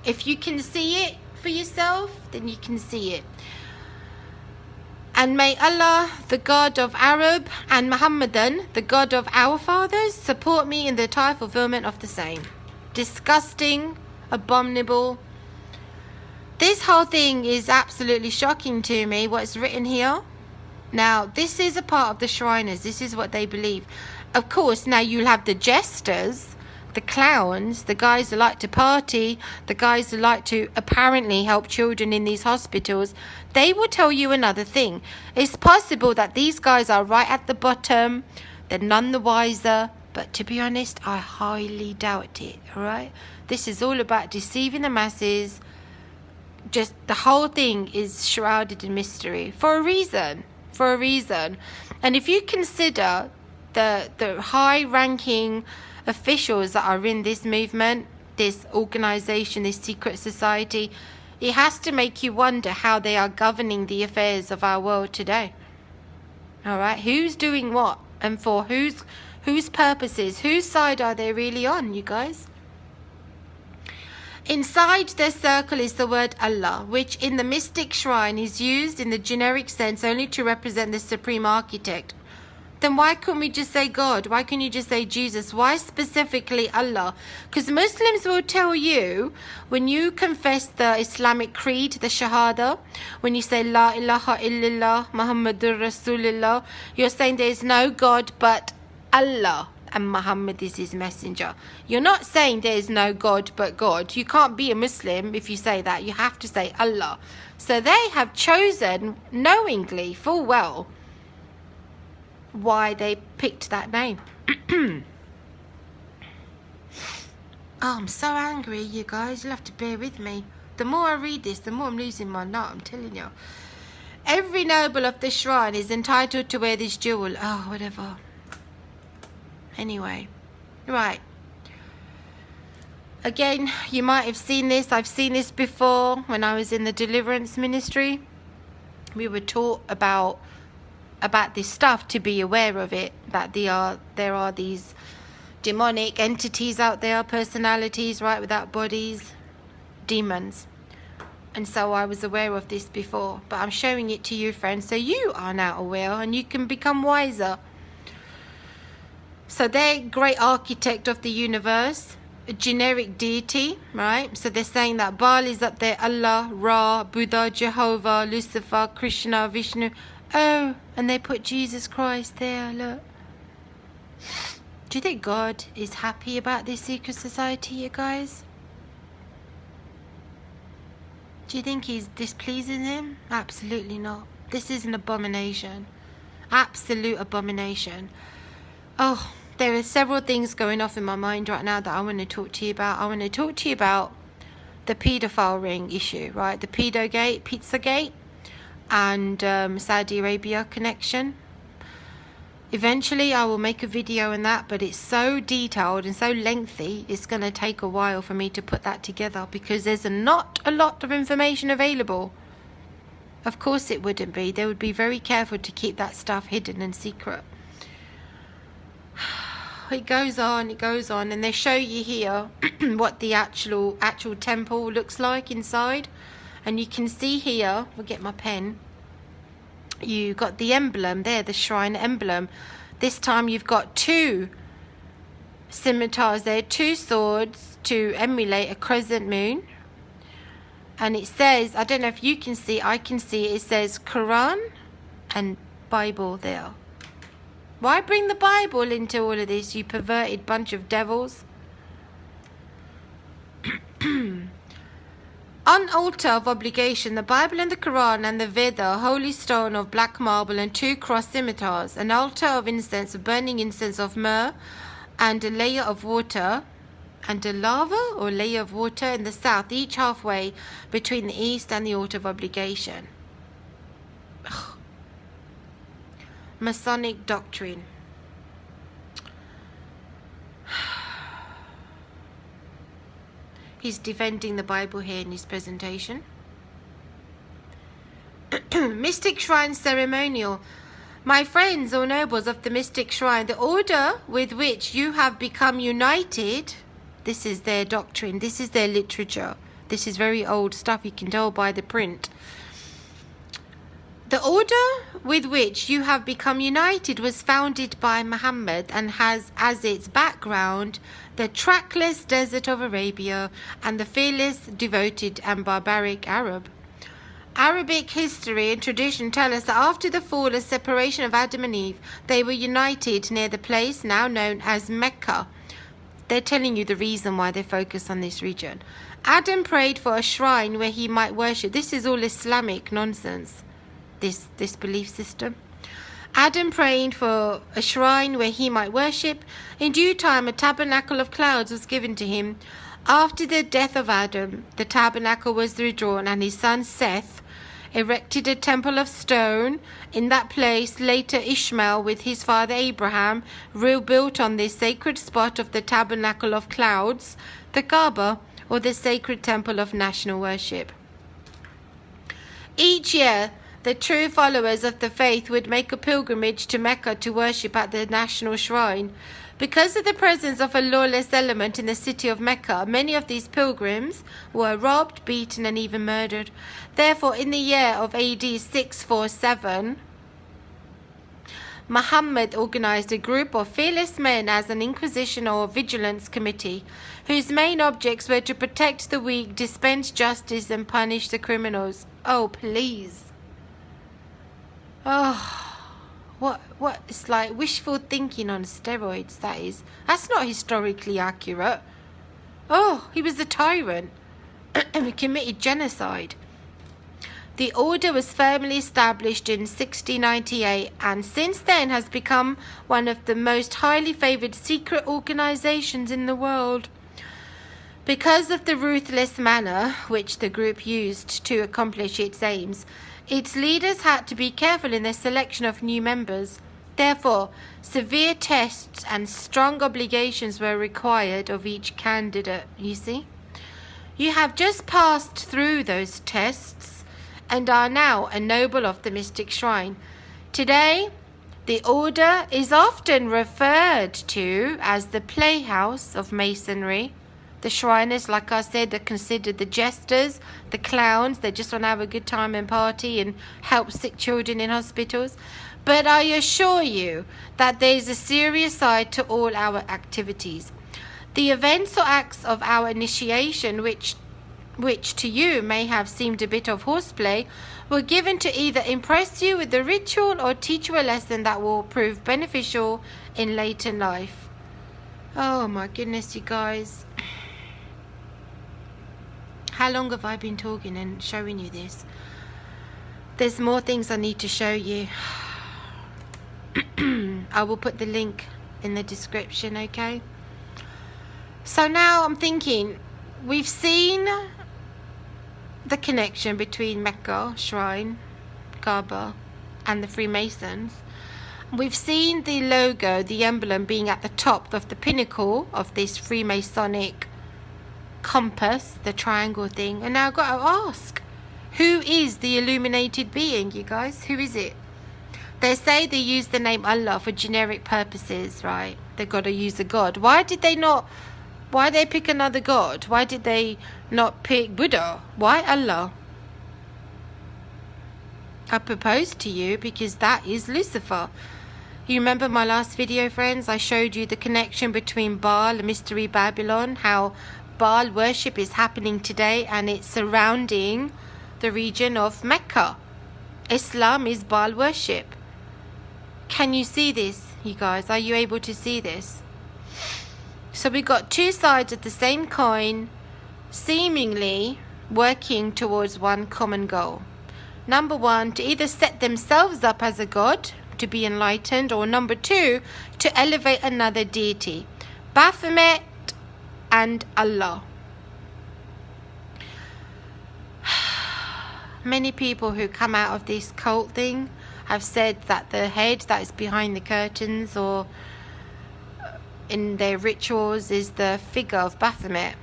If you can see it for yourself, then you can see it. And may Allah, the God of Arab, and Muhammadan, the God of our fathers, support me in the entire fulfillment of the same. Disgusting, abominable. This whole thing is absolutely shocking to me, what's written here. Now, this is a part of the Shriners. This is what they believe. Of course, now you'll have the jesters, the clowns, the guys who like to party, the guys who like to apparently help children in these hospitals. They will tell you another thing. It's possible that these guys are right at the bottom. They're none the wiser. But to be honest, I highly doubt it, all right? This is all about deceiving the masses. Just the whole thing is shrouded in mystery for a reason. For a reason. And if you consider the high-ranking officials that are in this movement, this organization, this secret society, it has to make you wonder how they are governing the affairs of our world today. All right, who's doing what and for whose purposes? Whose side are they really on, you guys? Inside their circle is the word Allah, which in the mystic shrine is used in the generic sense only to represent the supreme architect. Then why couldn't we just say God? Why couldn't you just say Jesus? Why specifically Allah? Because Muslims will tell you, when you confess the Islamic creed, the Shahada, when you say La ilaha illallah Muhammadur Rasulullah, you're saying there is no God but Allah, and Muhammad is his messenger. You're not saying there is no God but God. You can't be a Muslim if you say that. You have to say Allah. So they have chosen knowingly, full well, why they picked that name. Oh, I'm so angry, you guys. You'll have to bear with me. The more I read this, the more I'm losing my nut, I'm telling you. Every noble of the shrine is entitled to wear this jewel. Oh, whatever. Anyway. Right. Again, you might have seen this. I've seen this before when I was in the deliverance ministry. We were taught about this stuff, to be aware of it. That there are these demonic entities out there, personalities, right, without bodies, demons. And so I was aware of this before, but I'm showing it to you, friends, so you are now aware and you can become wiser. So they're great architect of the universe, a generic deity, right? So they're saying that Baal is up there, Allah, Ra, Buddha, Jehovah, Lucifer, Krishna, Vishnu. Oh, and they put Jesus Christ there, look. Do you think God is happy about this secret society, you guys? Do you think he's displeasing him? Absolutely not. This is an abomination. Absolute abomination. Oh, there are several things going off in my mind right now that I want to talk to you about. I want to talk to you about the paedophile ring issue, right? The Pedogate, Pizzagate, and Saudi Arabia connection. Eventually I will make a video on that, but it's so detailed and so lengthy, it's going to take a while for me to put that together because there's not a lot of information available. Of course it wouldn't be. They would be very careful to keep that stuff hidden and secret. It goes on, and they show you here what the actual temple looks like inside. And you can see here, I'll get my pen. You got the emblem there, the shrine emblem. This time you've got 2 scimitars there, 2 swords to emulate a crescent moon. And it says, I don't know if you can see, I can see it says Quran and Bible there. Why bring the Bible into all of this, you perverted bunch of devils? On altar of obligation, the Bible and the Quran and the Veda, holy stone of black marble and 2 cross scimitars, an altar of incense, of burning incense of myrrh, and a layer of water, and a lava or layer of water in the south, each halfway between the east and the altar of obligation. Ugh. Masonic doctrine. He's defending the Bible here in his presentation. Mystic Shrine Ceremonial. My friends or nobles of the Mystic Shrine, the order with which you have become united, this is their doctrine, this is their literature. This is very old stuff, you can tell by the print. The order with which you have become united was founded by Muhammad and has as its background the trackless desert of Arabia and the fearless, devoted and barbaric Arab. Arabic history and tradition tell us that after the fall and separation of Adam and Eve, they were united near the place now known as Mecca. They're telling you the reason why they focus on this region. Adam prayed for a shrine where he might worship. This is all Islamic nonsense. This belief system. Adam prayed for a shrine where he might worship. In due time, a tabernacle of clouds was given to him. After the death of Adam, the tabernacle was withdrawn, and his son Seth erected a temple of stone in that place. Later, Ishmael, with his father Abraham, rebuilt on this sacred spot of the tabernacle of clouds, the Kaaba, or the sacred temple of national worship. Each year, the true followers of the faith would make a pilgrimage to Mecca to worship at the national shrine. Because of the presence of a lawless element in the city of Mecca, many of these pilgrims were robbed, beaten, and even murdered. Therefore, in the year of AD 647, Muhammad organized a group of fearless men as an inquisition or vigilance committee, whose main objects were to protect the weak, dispense justice, and punish the criminals. Oh, please. Oh, what? It's like wishful thinking on steroids, that is. That's not historically accurate. Oh, he was the tyrant and he committed genocide. The order was firmly established in 1698 and since then has become one of the most highly favored secret organizations in the world. Because of the ruthless manner which the group used to accomplish its aims, its leaders had to be careful in their selection of new members. Therefore, severe tests and strong obligations were required of each candidate, you see. You have just passed through those tests and are now a noble of the mystic shrine. Today, the order is often referred to as the playhouse of Masonry. The Shriners, like I said, are considered the jesters, the clowns. They just want to have a good time and party and help sick children in hospitals. But I assure you that there is a serious side to all our activities. The events or acts of our initiation, which to you may have seemed a bit of horseplay, were given to either impress you with the ritual or teach you a lesson that will prove beneficial in later life. Oh my goodness, you guys. How long have I been talking and showing you this? There's more things I need to show you. I will put the link in the description, okay? So now I'm thinking, we've seen the connection between Mecca, Shrine, Kaaba, and the Freemasons. We've seen the logo, the emblem, being at the top of the pinnacle of this Freemasonic compass, the triangle thing. And now I've got to ask, who is the illuminated being, you guys? Who is it? They say they use the name Allah for generic purposes, right? They've got to use a god. Why did they pick another god? Why did they not pick Buddha? Why Allah? I propose to you because that is Lucifer. You remember my last video, friends? I showed you the connection between Baal and Mystery Babylon, how Baal worship is happening today and it's surrounding the region of Mecca. Islam is Baal worship. Can you see this, you guys? Are you able to see this? So we got two sides of the same coin, seemingly working towards one common goal. Number one, to either set themselves up as a god, to be enlightened, or number two, to elevate another deity. Baphomet and Allah. Many people who come out of this cult thing have said that the head that is behind the curtains or in their rituals is the figure of Baphomet.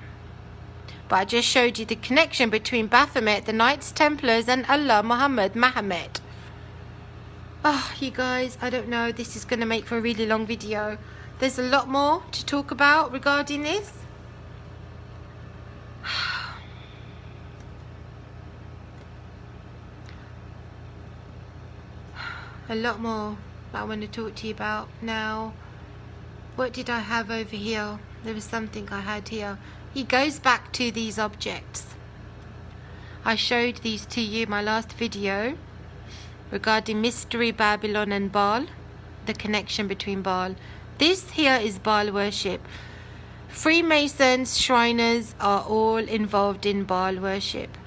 But I just showed you the connection between Baphomet, the Knights Templars, and Allah, Muhammad, Mahomet. Oh, you guys, I don't know. This is going to make for a really long video. There's a lot more to talk about regarding this. A lot more that I want to talk to you about. Now, what did I have over here? There was something I had here. He goes back to these objects. I showed these to you in my last video regarding Mystery Babylon and Baal, the connection between Baal. This here is Baal worship. Freemasons, Shriners are all involved in Baal worship.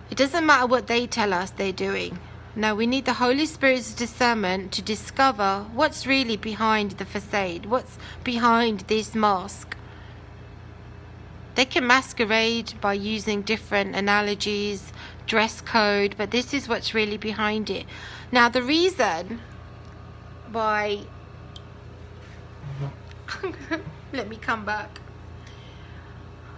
It doesn't matter what they tell us they're doing. Now we need the Holy Spirit's discernment to discover what's really behind the facade, what's behind this mask. They can masquerade by using different analogies, dress code, but this is what's really behind it. Now the reason why... Let me come back.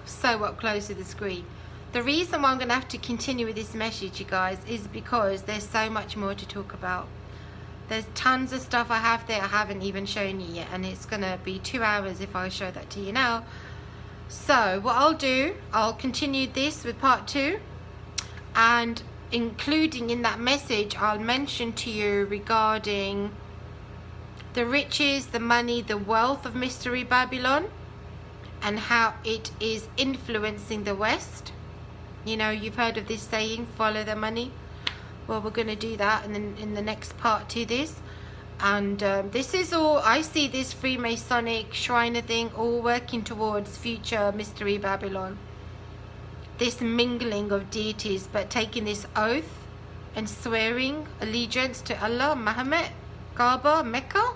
So up close to the screen. The reason why I'm going to have to continue with this message, you guys, is because there's so much more to talk about. There's tons of stuff I have there I haven't even shown you yet, and it's going to be 2 hours if I show that to you now. So what I'll do, I'll continue this with part 2, and including in that message I'll mention to you regarding the riches, the money, the wealth of Mystery Babylon and how it is influencing the West. You know, you've heard of this saying, follow the money. Well, we're going to do that in the next part to this. And this is all, I see this Freemasonic Shriner thing all working towards future Mystery Babylon. this mingling of deities, but taking this oath and swearing allegiance to Allah, Muhammad, Kaaba, Mecca.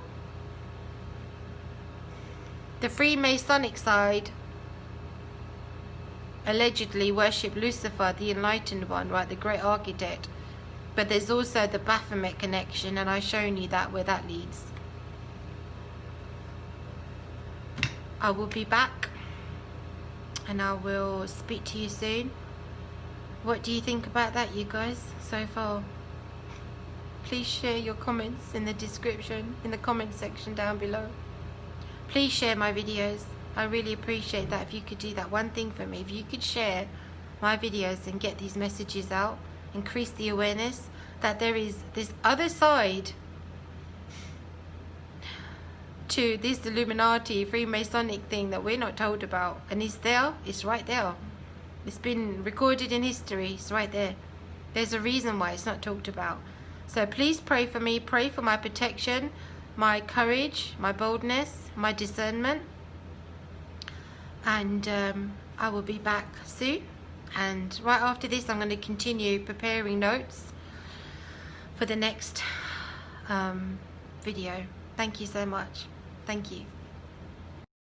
The Freemasonic side allegedly worship Lucifer, the enlightened one, right, the great architect. But there's also the Baphomet connection, and I've shown you that, where that leads. I will be back, and I will speak to you soon. What do you think about that, you guys, so far? Please share your comments in the description, in the comment section down below. Please share my videos. I really appreciate that. If you could do that one thing for me, if you could share my videos and get these messages out, increase the awareness that there is this other side to this Illuminati, Freemasonic thing that we're not told about. And it's there, it's right there. It's been recorded in history, it's right there. There's a reason why it's not talked about. So please pray for me, pray for my protection, my courage, my boldness, my discernment. And I will be back soon. And right after this, I'm going to continue preparing notes for the next video. Thank you so much. Thank you.